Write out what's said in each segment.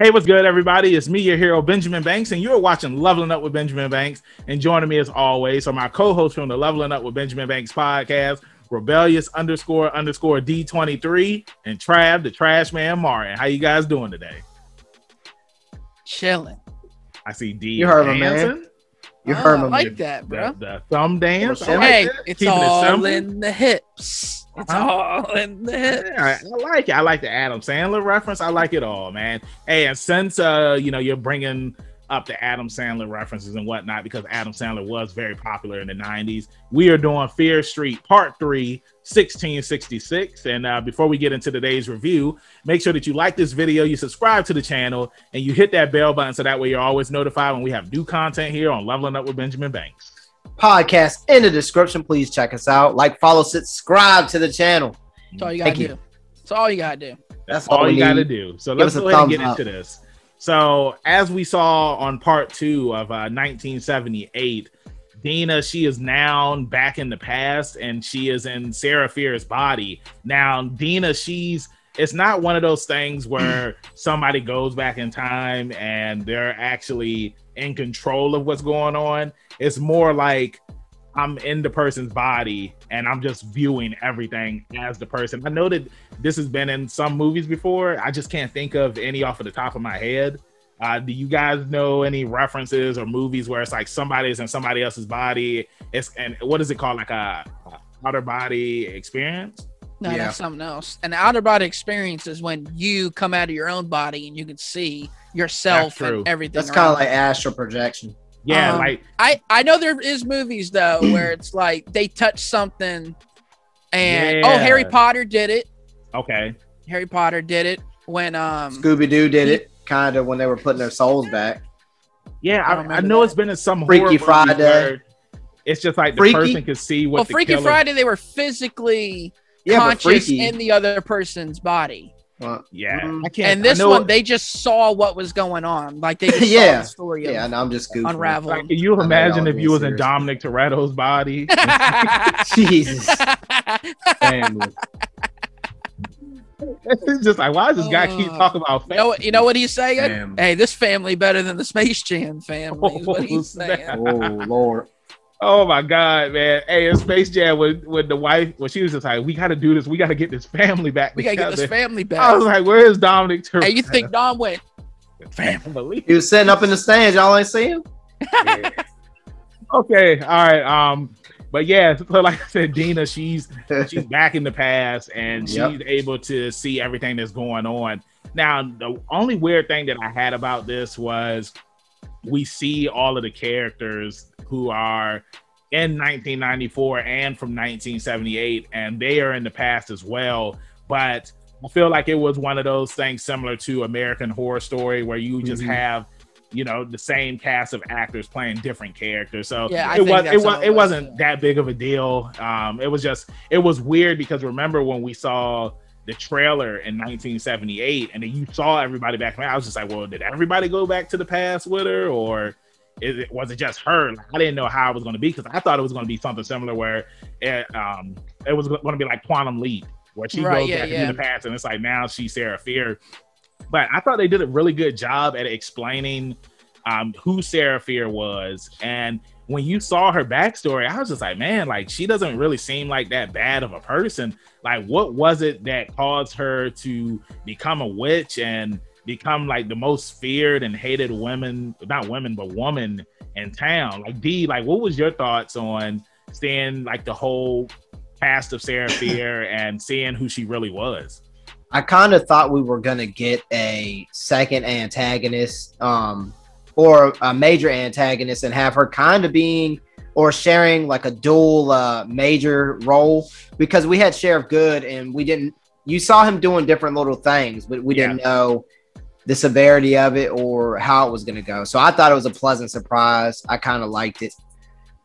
Hey, what's good, everybody? It's me, your hero, Benjamin Banks, and you're watching Leveling Up with Benjamin Banks. And joining me as always are my co-hosts from the Leveling Up with Benjamin Banks podcast, Rebellious __ D23, and Trav, the Trash Man Martin. How you guys doing today? Chilling. I see D. You heard him, dancing. man. You heard him. Like that, bro. The thumb dance. Hey, like it's Keeping all in the hips. It's Uh-huh. all in the hips. Yeah, I like it. I like the Adam Sandler reference. I like it all, man. Hey, and since you're bringing up the Adam Sandler references and whatnot, because Adam Sandler was very popular in the 90s, we are doing Fear Street Part 3, 1666. And before we get into today's review, make sure that you like this video, you subscribe to the channel, and you hit that bell button so that way you're always notified when we have new content here on Leveling Up with Benjamin Banks. Podcast in the description. Please check us out. Like, follow, subscribe to the channel. That's all you gotta do. That's all you gotta do. That's all you gotta do. So let's go ahead and get into this. So as we saw on part 2 of 1978, Dina, she is now back in the past and she is in Sarah Fierce's body. Now, Dina, it's not one of those things where somebody goes back in time and they're actually in control of what's going on. It's more like I'm in the person's body and I'm just viewing everything as the person. I know that this has been in some movies before. I just can't think of any off of the top of my head. Do you guys know any references or movies where it's like somebody's in somebody else's body? And what is it called? Like a outer body experience? No, that's something else. An outer body experience is when you come out of your own body and you can see yourself and everything. That's kind of like astral projection. Yeah, like I know there is movies though where it's like they touch something and Harry Potter did it. Okay. Harry Potter did it when Scooby-Doo did it kind of when they were putting their souls back. Yeah, I know it's been in some Freaky Friday. It's just like the person could see what Freaky Friday, they were physically conscious in the other person's body. I can't. And this one, they just saw what was going on. Like they just saw the story. Yeah, and I'm just goofing. Unraveling. Like, can you imagine if you was in Dominic Toretto's body? Jesus. Family. It's just like, why does this guy keep talking about family? You know what he's saying? Hey, this family better than the Space Jam family. Is what he's saying. Oh Lord. Oh my God, man. Hey, in Space Jam with the wife, she was just like, we got to do this. We got to get this family back. We got to get this family back. I was like, where is Dominic Toretto? Hey, you think Dom went? Family. He was sitting up in the stands. Y'all ain't see him? Yeah. Okay. All right. But yeah, so like I said, Dina, she's back in the past and she's able to see everything that's going on. Now, the only weird thing that I had about this was we see all of the characters who are in 1994 and from 1978, and they are in the past as well. But I feel like it was one of those things similar to American Horror Story where you just have, the same cast of actors playing different characters. So it wasn't that big of a deal. It was weird because remember when we saw the trailer in 1978 and then you saw everybody back then, I was just like, well, did everybody go back to the past with her, or was it just her? Like, I didn't know how it was going to be because I thought it was going to be something similar where it was going to be like Quantum Leap, where she goes back into the past and it's like now she's Sarah Fier. But I thought they did a really good job at explaining who Sarah Fier was. And when you saw her backstory, I was just like, man, like she doesn't really seem like that bad of a person. Like, what was it that caused her to become a witch and become like the most feared and hated woman in town? Like, D, like, what was your thoughts on seeing like the whole cast of Sarah Fier and seeing who she really was? I kind of thought we were going to get a second antagonist or a major antagonist and have her kind of being or sharing like a dual major role, because we had Sheriff Good and you saw him doing different little things, but we didn't know the severity of it or how it was going to go. So I thought it was a pleasant surprise. I kind of liked it,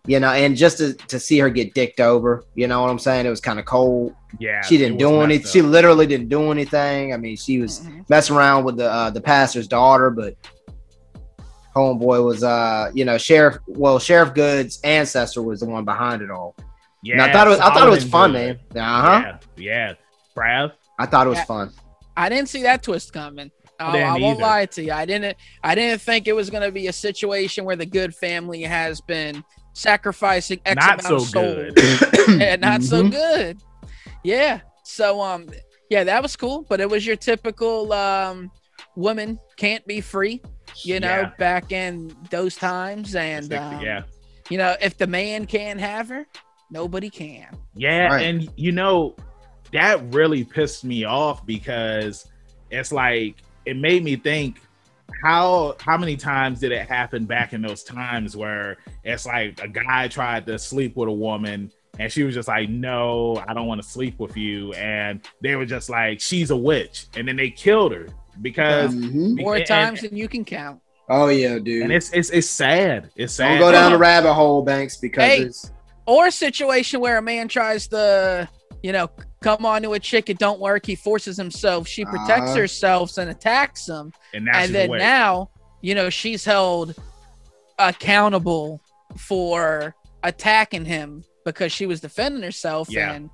and just to see her get dicked over, you know what I'm saying? It was kind of cold. Yeah. She didn't do anything. She literally didn't do anything. I mean, she was messing around with the pastor's daughter, but homeboy was, Sheriff Good's ancestor was the one behind it all. Yeah. And I thought it was fun, man. Yeah. Trav? I thought it was fun. I didn't see that twist coming. I won't lie to you. I didn't think it was going to be a situation where the good family has been sacrificing X amount of souls. Yeah, not so good. Yeah. So yeah, that was cool, but it was your typical woman can't be free, back in those times, and if the man can't have her, nobody can. Yeah, right. And that really pissed me off because it's like it made me think how many times did it happen back in those times where it's like a guy tried to sleep with a woman and she was just like, no, I don't want to sleep with you, and they were just like, she's a witch, and then they killed her because more times than you can count. Oh yeah, dude. And it's sad. It's sad. Don't go down the rabbit hole, Banks, because it's or a situation where a man tries to, come on to a chick, it don't work. He forces himself. She protects herself and attacks him. And then now, she's held accountable for attacking him because she was defending herself. Yeah. And,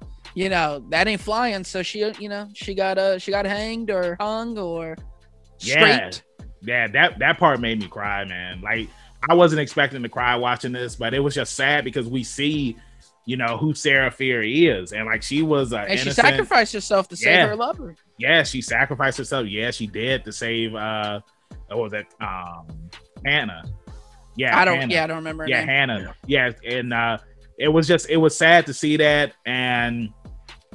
that ain't flying. So she got hanged or hung or scraped. Yeah, that part made me cry, man. Like, I wasn't expecting to cry watching this, but it was just sad because we see, who Sarah Fear is, and like she was she sacrificed herself to save her lover. Yeah, she sacrificed herself. Yeah, she did to save what was it? Hannah. Yeah, I don't remember her name. Hannah. Yeah, and it was sad to see that and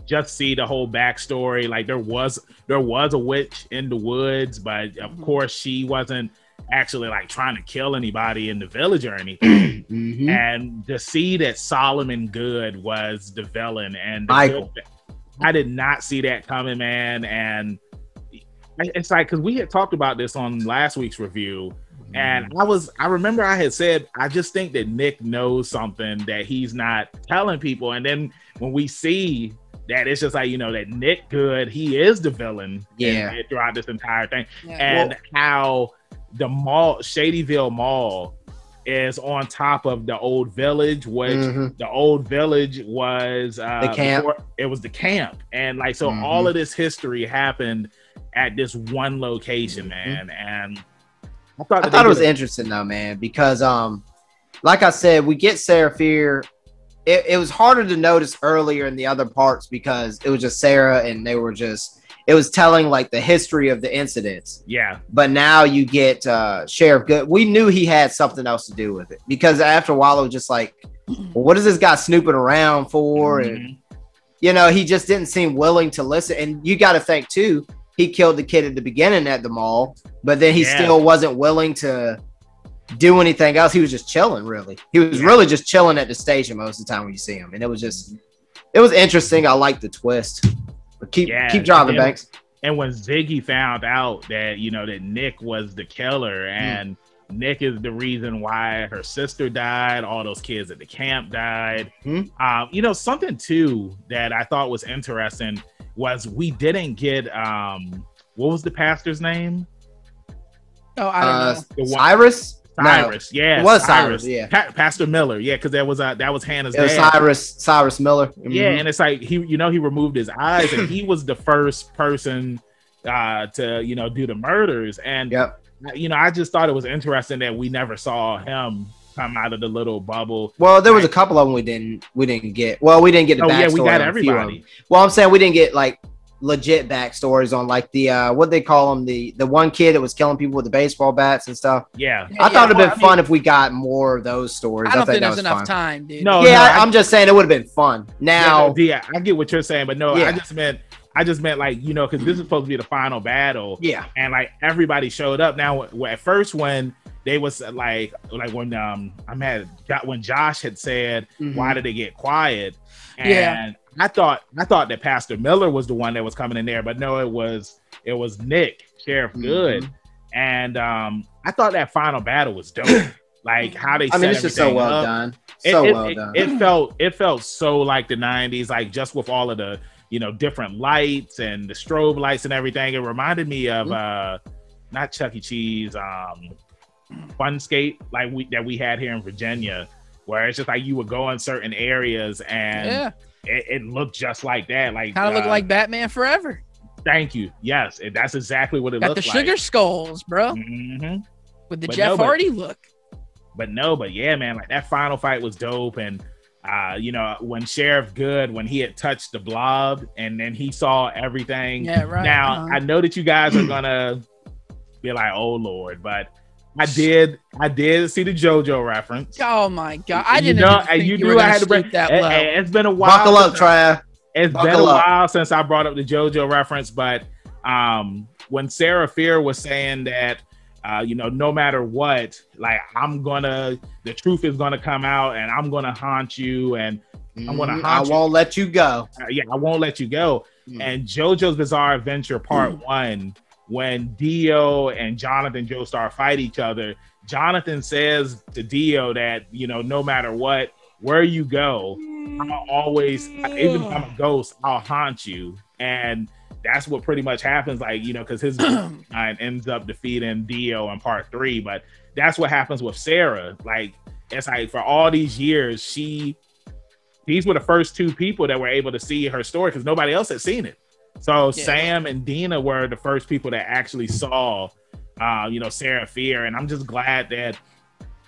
just see the whole backstory. Like there was a witch in the woods, but of course she wasn't actually like trying to kill anybody in the village or anything. And to see that Solomon Good was the villain and Michael, I did not see that coming, man. And it's like, because we had talked about this on last week's review, and I remember I had said, I just think that Nick knows something that he's not telling people. And then when we see that, it's just like, that Nick Good, he is the villain throughout this entire thing. And how the mall, Shadyville Mall, is on top of the old village, which the old village was the camp. It was the camp, and like so, all of this history happened at this one location, man. And I thought it was interesting though, man, because like I said, we get Sarah Fear. It was harder to notice earlier in the other parts because it was just Sarah, and it was telling like the history of the incidents. Yeah. But now you get Sheriff Good. We knew he had something else to do with it because after a while it was just like, well, what is this guy snooping around for? And he just didn't seem willing to listen. And you got to think too, he killed the kid at the beginning at the mall, but then he still wasn't willing to do anything else. He was just chilling, really. He was really just chilling at the station most of the time when you see him. And it was interesting. I like the twist. But keep driving, Banks. And when Ziggy found out that, that Nick was the killer and Nick is the reason why her sister died, all those kids at the camp died. Something too that I thought was interesting was we didn't get, what was the pastor's name? Oh, I don't know. Cyrus? Cyrus, it was Cyrus, yeah. Pastor Miller, yeah, because that was Hannah's dad. It was Cyrus Miller. Yeah, and it's like he removed his eyes, and he was the first person to do the murders, and I just thought it was interesting that we never saw him come out of the little bubble. Well, there was a couple of them we didn't get. Well, we didn't get the backstory. Yeah, we got everybody. Well, I'm saying we didn't get like legit backstories on like the what they call him, the one kid that was killing people with the baseball bats and stuff. I thought it'd been fun if we got more of those stories. I don't think there's enough time, dude. I'm just saying it would have been fun. Now, I get what you're saying, but no, I just meant like, because this is supposed to be the final battle. Yeah, and like everybody showed up. Now, at first when they was like when when Josh had said, why did they get quiet? And I thought that Pastor Miller was the one that was coming in there, but no, it was Nick, Sheriff Good. And I thought that final battle was dope. Like how they set it's just so well done. Well done. It felt so like the 90s, like just with all of the different lights and the strobe lights and everything. It reminded me of not Chuck E. Cheese, Funscape, like that we had here in Virginia, where it's just like you would go in certain areas and it looked just like that. Like kind of looked like Batman Forever. Thank you. Yes, that's exactly what it got looked the like. sugar skulls, bro. Mm-hmm. With the Jeff Hardy look. But yeah, man, like that final fight was dope. And when Sheriff Good, when he had touched the blob and then he saw everything. Yeah, right. Now I know that you guys are gonna be like, oh Lord, but I did see the JoJo reference. Oh my God. I didn't think you knew I had to break that low. It's been a while. Buckle up, Trav. It's been a while since I brought up the JoJo reference, but when Sarah Fear was saying that, no matter what, like the truth is gonna come out, and I'm gonna haunt you, and I'm gonna haunt you. I won't let you go. I won't let you go. And JoJo's Bizarre Adventure Part 1, when Dio and Jonathan Joestar fight each other, Jonathan says to Dio that, no matter what, where you go, I'll always, even if I'm a ghost, I'll haunt you. And that's what pretty much happens, like, because his ends up defeating Dio in Part 3. But that's what happens with Sarah. Like, it's like for all these years, these were the first two people that were able to see her story because nobody else had seen it. So Sam and Dina were the first people that actually saw, Sarah Fear. And I'm just glad that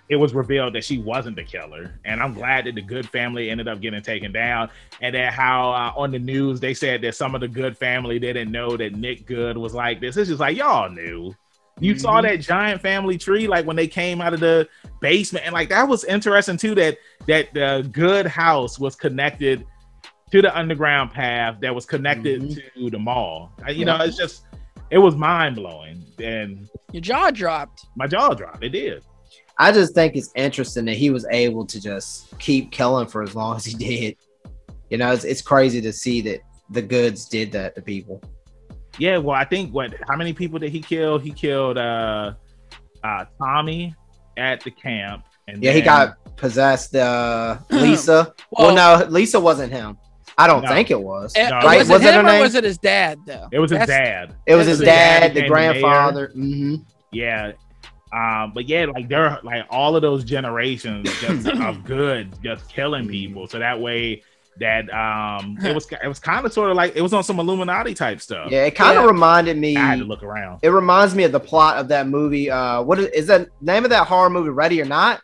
it was revealed that she wasn't the killer. And I'm glad that the Good family ended up getting taken down. And that how on the news, they said that some of the Good family didn't know that Nick Good was like this. It's just like, y'all knew. You saw that giant family tree, like when they came out of the basement. And like, that was interesting too, that the Good house was connected to the underground path that was connected to the mall. It's just, it was mind blowing. And your jaw dropped. My jaw dropped. It did. I just think it's interesting that he was able to just keep killing for as long as he did. It's crazy to see that the Goods did that to people. Yeah, well, I think how many people did he kill? He killed Tommy at the camp. And he got possessed. Lisa. Well, no, Lisa wasn't him. I don't think it was. Right? Was it him or was it his dad, though? It was his dad. It was his dad, the grandfather. Mm-hmm. Yeah. But yeah, like they're like all of those generations just of Good just killing people. So that way that it was kind of sort of like it was on some Illuminati type stuff. Yeah, it kind of reminded me. I had to look around. It reminds me of the plot of that movie. What is the name of that horror movie? Ready or Not?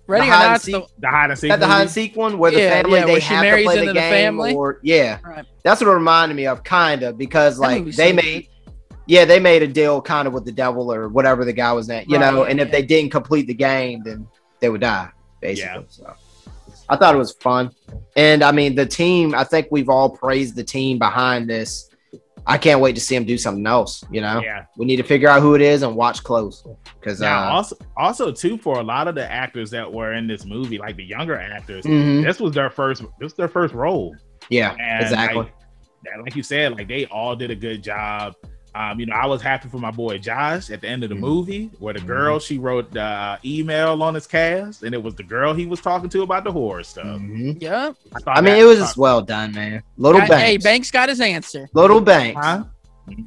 Ready or Not? The hide and seek. The hide and seek one where the family they have to play the game. Right. That's what it reminded me of, kind of, because like they made a deal kind of with the devil or whatever the guy was at, and if they didn't complete the game, then they would die, basically. So I thought it was fun. And I mean, the team, I think we've all praised the team behind this. I can't wait to see them do something else. We need to figure out who it is and watch closely. Because also too, for a lot of the actors that were in this movie, like the younger actors, this was their first role. Yeah, and exactly. Like you said, like they all did a good job. I was happy for my boy Josh at the end of the movie, where the girl, she wrote the email on his cast, and it was the girl he was talking to about the horror stuff. Yeah, I mean, it was just well done, man. Banks. Hey, Banks got his answer. Little Banks,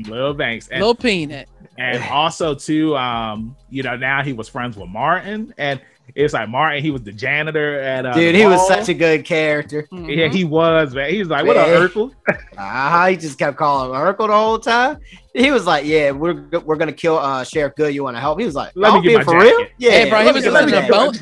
Little Banks, and, Little Peanut, and also too, now he was friends with Martin, and it's like Martin, he was the janitor at dude. He was such a good character. Yeah, he was, man. He was like, "What up, Urkel?" He just kept calling him Urkel the whole time. He was like, "Yeah, we're gonna kill Sheriff Good. You want to help?" He was like, "Let me get my jacket." Real? Yeah, hey, bro. He was listening to Bone.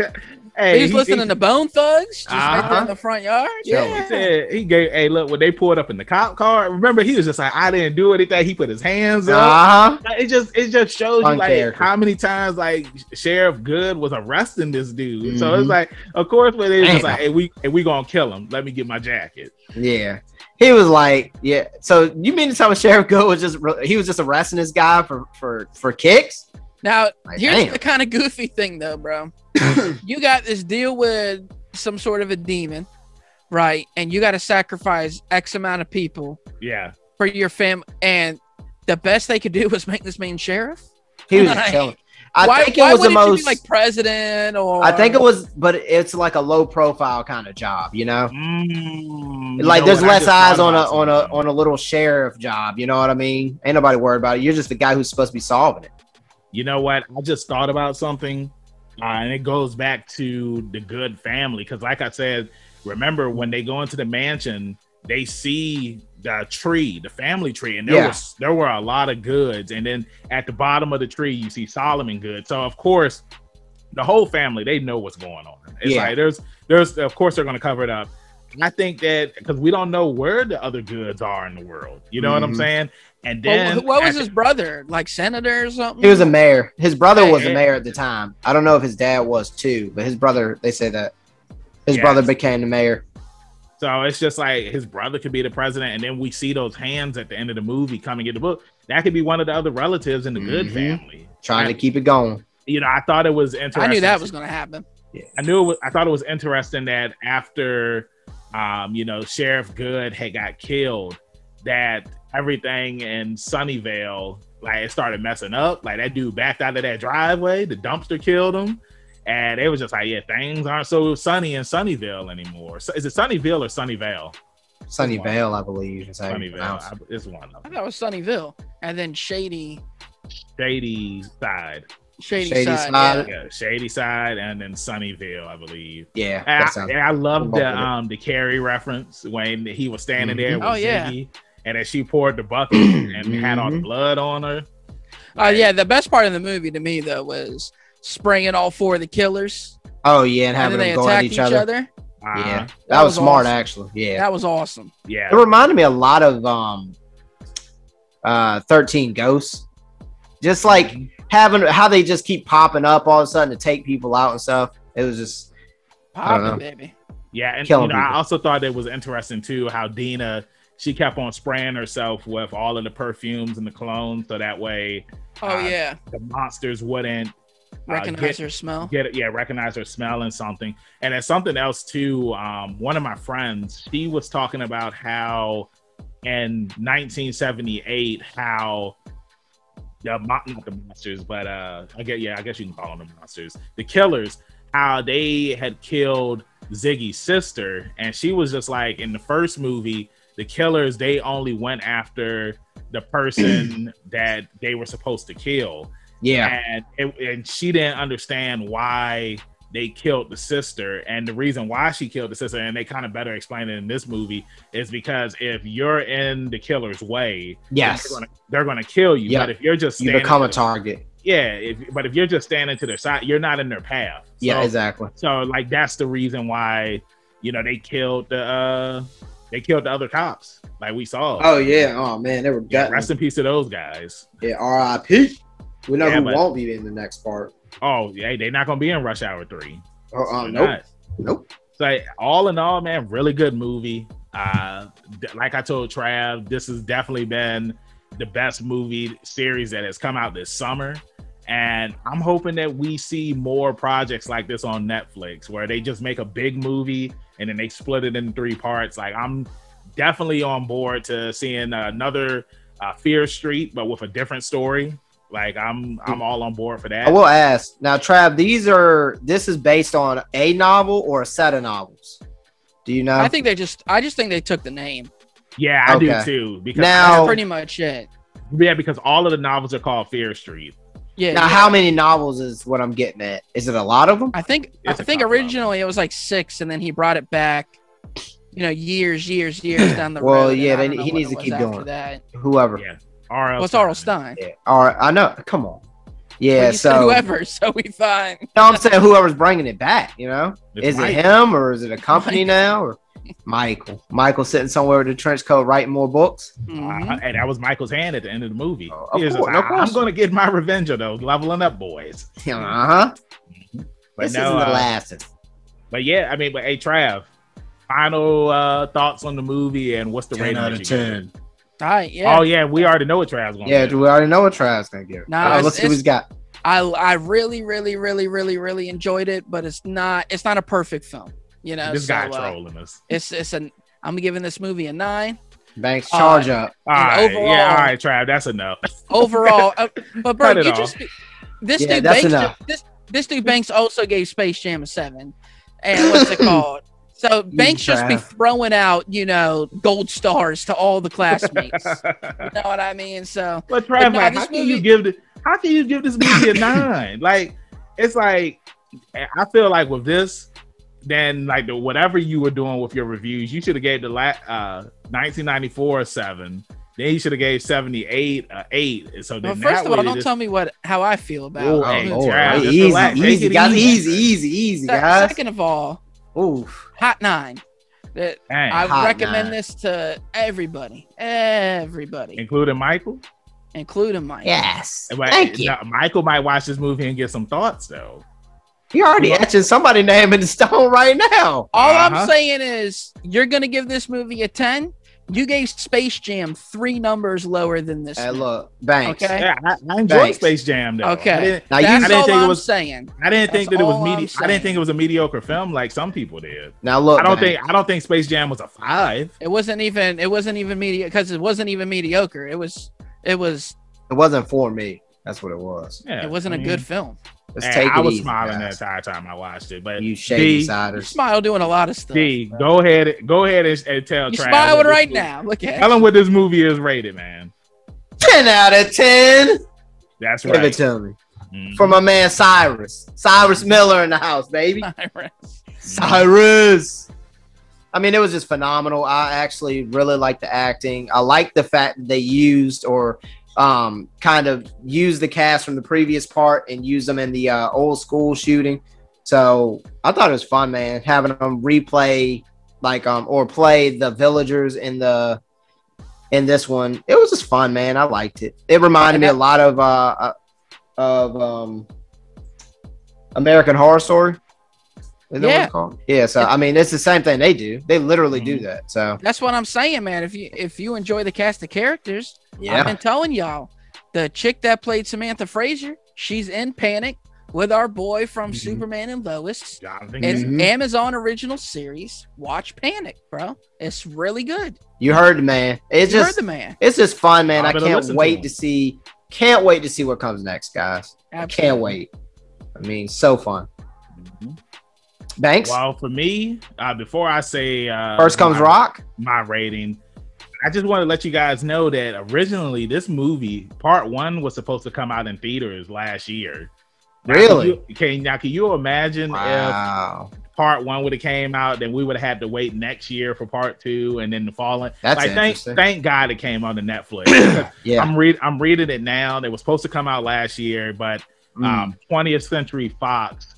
He was listening to Bone Thugs just right there in the front yard. Yeah, he said he gave. Hey, look, when they pulled up in the cop car, remember he was just like, "I didn't do anything." He put his hands up. It just shows you like how many times like Sheriff Good was arresting this dude. So it's like, of course, when it's just like, "Hey, we gonna kill him. Let me get my jacket." Yeah. He was like, yeah. So you mean to tell me Sheriff Good was just arresting this guy for kicks? Now, here's the kind of goofy thing, though, bro. You got this deal with some sort of a demon, right? And you got to sacrifice X amount of people for your family. And the best they could do was make this man sheriff? He was chilling. I think it was the most like president, or I think it was, but it's like a low profile kind of job, like there's less eyes on a little sheriff job. You know what I mean? Ain't nobody worried about it. You're just the guy who's supposed to be solving it. You know what? I just thought about something, and it goes back to the Good family. Because like I said, remember when they go into the mansion, they see the tree, the family tree, and there were a lot of goods. And then at the bottom of the tree, you see Solomon goods. So of course, the whole family, they know what's going on. It's like there's of course they're going to cover it up. And I think that because we don't know where the other goods are in the world, you know what I'm saying? And then what was his brother, like senator or something? He was a mayor. His brother was a mayor at the time. I don't know if his dad was too, but his brother, they say that his brother became the mayor. So it's just like his brother could be the president, and then we see those hands at the end of the movie coming in the book. That could be one of the other relatives in the Good family, trying to keep it going. You know, I thought it was interesting. I knew that was going to happen. Yeah. I thought it was interesting that after, Sheriff Good had got killed, that everything in Sunnyvale, like, it started messing up. Like, that dude backed out of that driveway, the dumpster killed him, and it was just like, things aren't so sunny in Sunnyvale anymore. So, is it Sunnyvale or Sunnyvale? Sunnyvale, I believe. Sunnyvale, it's one of them. I thought it was Sunnyvale, and then Shady Side. Shady side. Yeah, Shady Side, and then Sunnyvale, I believe. Yeah, I love the Carrie reference when he was standing there with Ziggy, and then she poured the bucket and had all the blood on her. The best part of the movie to me though was spraying all four of the killers. Oh yeah, and having them go at each other. Yeah, that was smart awesome. Actually. Yeah, that was awesome. Yeah, it reminded me a lot of 13 Ghosts, just like having how they just keep popping up all of a sudden to take people out and stuff. It was just popping, baby. Yeah, and I also thought it was interesting too how Dina, she kept on spraying herself with all of the perfumes and the clones, so that way, the monsters wouldn't recognize her smell. Recognize her smell and something. And then something else too. One of my friends, she was talking about how in 1978, how not the monsters, but I guess you can call them the monsters, the killers, how they had killed Ziggy's sister, and she was just like, in the first movie, the killers, they only went after the person that they were supposed to kill. Yeah, and she didn't understand why they killed the sister, and the reason why she killed the sister, and they kind of better explain it in this movie, is because if you're in the killer's way, they're gonna kill you. But if you're just you become a target. But if you're just standing to their side, you're not in their path. So, exactly. So like that's the reason why they killed the other cops, like we saw. Oh yeah. Oh man, they were gutting. Rest in peace to those guys. Yeah. R.I.P. We know who won't be in the next part. Oh, yeah, they're not gonna be in Rush Hour 3. Nope. So all in all, man, really good movie. Like I told Trav, this has definitely been the best movie series that has come out this summer. And I'm hoping that we see more projects like this on Netflix, where they just make a big movie and then they split it into 3 parts. Like, I'm definitely on board to seeing another Fear Street, but with a different story. Like, I'm all on board for that. I will ask now, Trav, this is based on a novel or a set of novels? Do you know? I just think they took the name. Yeah, I do too. Because that's pretty much it. Yeah, because all of the novels are called Fear Street. Yeah. Now, how many novels is what I'm getting at? Is it a lot of them? I think originally it was like 6, and then he brought it back. Years down the road. Well, yeah, he needs to keep doing that. Whoever. Yeah. What's R.L. Stein? Yeah. I know. Come on. Yeah. So whoever. So we fine. No, I'm saying whoever's bringing it back. Is it him or is it a company now or Michael? Michael sitting somewhere with a trench coat writing more books. And that was Michael's hand at the end of the movie. Of course. I'm going to get my revenge on those leveling up boys. But this isn't the last. But yeah, but hey, Trav, final thoughts on the movie and what's the rating out of 10? Yeah. Oh yeah, we already know what Trav's going to give. Yeah, we already know what Trav's going to give. Let's see what he's got. I really, really, really, really, really enjoyed it, but it's not a perfect film. This guy trolling us. I'm giving this movie a 9. Banks charge up. All right, all right, Trav, that's enough. Overall, but bro, this dude Banks also gave Space Jam a 7. And what's it called? So Banks just be throwing out, gold stars to all the classmates. You know what I mean? So, but Trav, how can you give this movie a 9? Like, it's like, I feel like with this, then like whatever you were doing with your reviews, you should have gave the 1994 a 7. Then you should have gave 78 a 8. So then first of all, don't tell me how I feel about. Easy, guys. Second of all, hot 9. I recommend this to everybody, including Michael. Yes, thank you. Michael might watch this movie and get some thoughts though. He already etching somebody's name in the stone right now. All I'm saying is, you're gonna give this movie a 10. You gave Space Jam 3 numbers lower than this. Hey, look, Banks. Okay, yeah, I enjoyed Space Jam though. Okay, I didn't think it was saying. I didn't think that it was I didn't think it was a mediocre film like some people did. Now look, I don't think Space Jam was a 5. It wasn't even mediocre because it wasn't even mediocre. It wasn't for me. That's what it was. Yeah, it wasn't a good film. I was smiling the entire time I watched it, but you shady siders. You smile doing a lot of stuff. Go ahead and tell. You smiling right now. Look at. Tell him what this movie is rated, man. 10 out of 10. That's right. Give it to me. For my man Cyrus Miller in the house, baby. Cyrus. I mean, it was just phenomenal. I actually really liked the acting. I like the fact that they used kind of use the cast from the previous part and use them in the old school shooting. So I thought it was fun, man, having them replay or play the villagers in this one. It was just fun, man. I liked it. It reminded me a lot of American Horror Story. Is that what it's called? Yeah. So I mean, it's the same thing they do. They literally do that. So that's what I'm saying, man. If you enjoy the cast of characters, I've been telling y'all, the chick that played Samantha Frazier, she's in Panic with our boy from Superman and Lois. It's Amazon original series. Watch Panic, bro. It's really good. You heard the man. It's just fun, man. I can't wait to see what comes next, guys. Absolutely. Can't wait. I mean, so fun. Banks? Well, for me, before I say first comes Rock, my rating, I just want to let you guys know that originally this movie, part 1, was supposed to come out in theaters last year. Really? Can you imagine if part 1 would have came out, then we would have had to wait next year for part 2 and then the following. That's interesting. Thank God it came on the Netflix. Yeah. I'm reading it now. They were supposed to come out last year, but 20th Century Fox,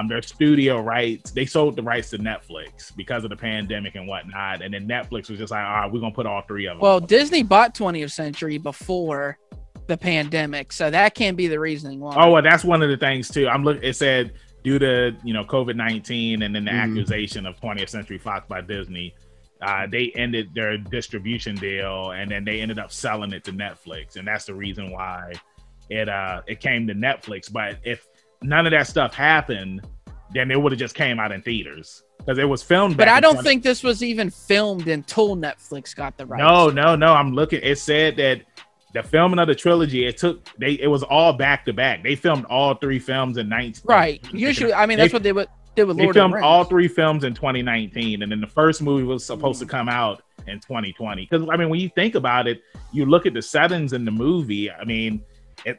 their studio rights, they sold the rights to Netflix because of the pandemic and whatnot. And then Netflix was just like, all right, we're going to put all 3 of them. Well, Disney bought 20th Century before the pandemic. So that can't be the reasoning why. Oh, well, that's one of the things too. It said due to, COVID-19 and then the accusation of 20th Century Fox by Disney, they ended their distribution deal and then they ended up selling it to Netflix. And that's the reason why it came to Netflix. But if none of that stuff happened, then it would have just came out in theaters because it was filmed. But I don't think this was even filmed until Netflix got the rights. No. I'm looking. It said that the filming of the trilogy, it was all back to back. They filmed all 3 films in 19. Right. Usually, I mean, that's what they would. They filmed all 3 films in 2019, and then the first movie was supposed to come out in 2020. Because I mean, when you think about it, you look at the settings in the movie. I mean,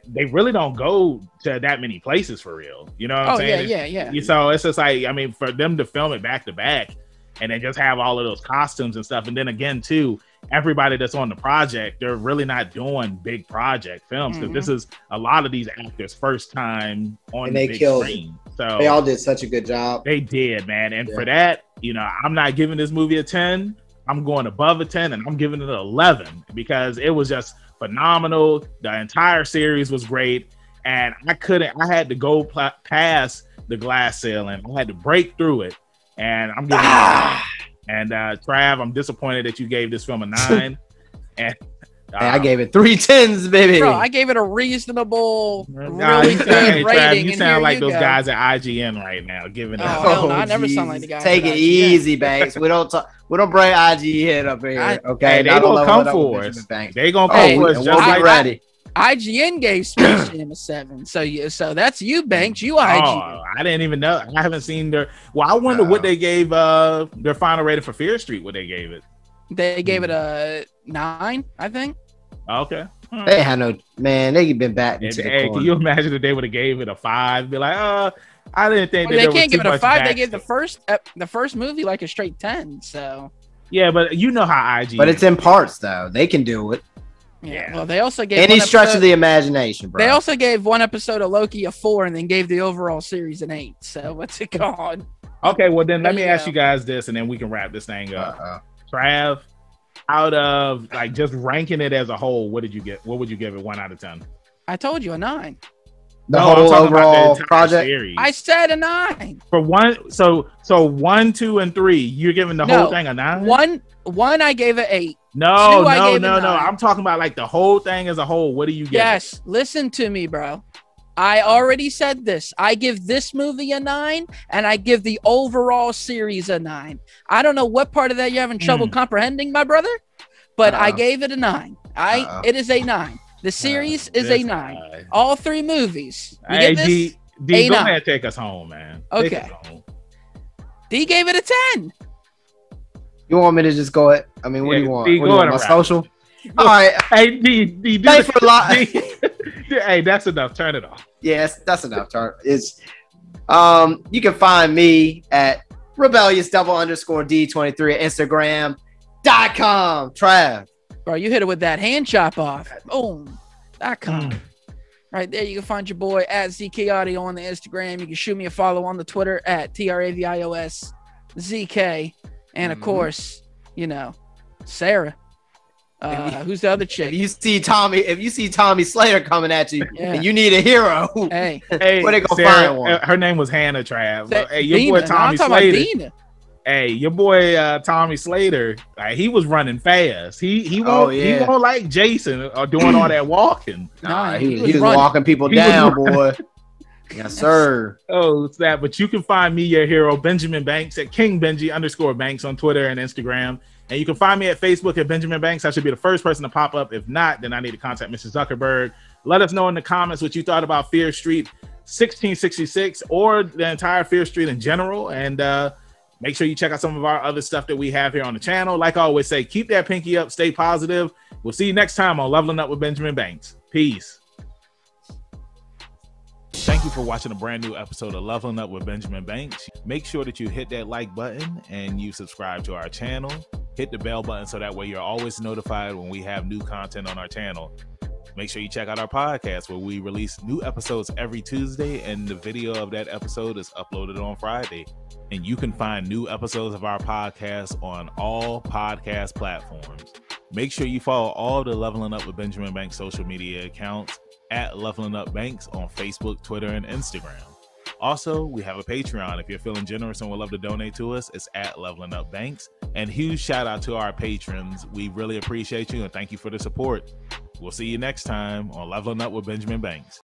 they really don't go to that many places for real. You know what I'm saying? Yeah. So it's just like, I mean, for them to film it back to back and then just have all of those costumes and stuff. And then again, too, everybody that's on the project, they're really not doing big project films because this is a lot of these actors' first time on the big screen. So they all did such a good job. They did, man. And for that, I'm not giving this movie a 10. I'm going above a 10 and I'm giving it an 11 because it was just phenomenal. The entire series was great. And I had to go past the glass ceiling. I had to break through it. And I'm giving and Trav, I'm disappointed that you gave this film a 9. And I gave it 3 10s, baby. Bro, I gave it a reasonable, really good rating. Trav, you sound like those guys at IGN right now, giving it. No, I never sound like the guys. Take it easy, Banks. We don't bring IGN up here. Okay, they gonna come for us. They gonna come for us. Just get ready. IGN gave Space Jam a 7, so that's you, Banks. You IGN. Oh, I didn't even know. I haven't seen their. Well, I wonder what they gave their final rating for Fear Street. What they gave it? They gave it a 9, I think. Okay. They had no man. They been back into the corner. Can you imagine if they would have gave it a 5? Be like, I didn't think they can't give it a 5. They gave the first movie like a straight 10. So yeah, but you know how IG. But it's in parts though. They can do it. Yeah. Well, they also gave any stretch of the imagination, bro. They also gave one episode of Loki a 4 and then gave the overall series an 8. So what's it called? Okay, well then let me ask you guys this, and then we can wrap this thing up. Trav, out of like just ranking it as a whole, what did you get? What would you give it 1 out of 10? I told you a 9. The whole overall project. Series. I said a 9 for one. So 1, 2, and 3. You're giving the whole thing a 9. One I gave it 8. No. I'm talking about like the whole thing as a whole. What do you get? Yes, listen to me, bro. I already said this. I give this movie a 9, and I give the overall series a 9. I don't know what part of that you're having trouble comprehending, my brother, but I gave it a 9. It is a 9. The series is a 9. Guy. All 3 movies. You get this? D, go ahead and take us home, man. Okay. D gave it a 10. You want me to just go ahead? I mean, what do you want? D, what do you want? My social? All right. Hey, D, thanks for a lot. Hey, that's enough. Turn it off. Yes, that's enough. It's you can find me at rebellious_D23 at Instagram.com. Trav. Bro, you hit it with that hand chop off. Boom.com. Right there, you can find your boy at ZK Audio on the Instagram. You can shoot me a follow on the Twitter at TRAVIOSZK. And of course, Sarah. Who's the other chick? If you see Tommy Slater coming at you and you need a hero, hey, where they gonna Sarah, find one? Her name was Hannah, Trav. Hey, your Dina. boy Tommy Slater. Hey, your boy Tommy Slater, he was running fast. He won't like Jason or doing all that walking. Nah, he was walking people down, boy. Yes, sir. Oh, it's that. But you can find me, your hero, Benjamin Banks, at KingBenji_Banks on Twitter and Instagram. And you can find me at Facebook at Benjamin Banks. I should be the first person to pop up. If not, then I need to contact Mr. Zuckerberg. Let us know in the comments what you thought about Fear Street 1666 or the entire Fear Street in general. And make sure you check out some of our other stuff that we have here on the channel. Like I always say, keep that pinky up. Stay positive. We'll see you next time on Leveling Up with Benjamin Banks. Peace. Thank you for watching a brand new episode of Leveling Up with Benjamin Banks. Make sure that you hit that like button and you subscribe to our channel. Hit the bell button so that way you're always notified when we have new content on our channel. Make sure you check out our podcast where we release new episodes every Tuesday and the video of that episode is uploaded on Friday. And you can find new episodes of our podcast on all podcast platforms. Make sure you follow all the Leveling Up with Benjamin Banks social media accounts at Leveling Up Banks on Facebook, Twitter, and Instagram. Also, we have a Patreon. If you're feeling generous and would love to donate to us, it's at Leveling Up Banks. And huge shout out to our patrons. We really appreciate you and thank you for the support. We'll see you next time on Leveling Up with Benjamin Banks.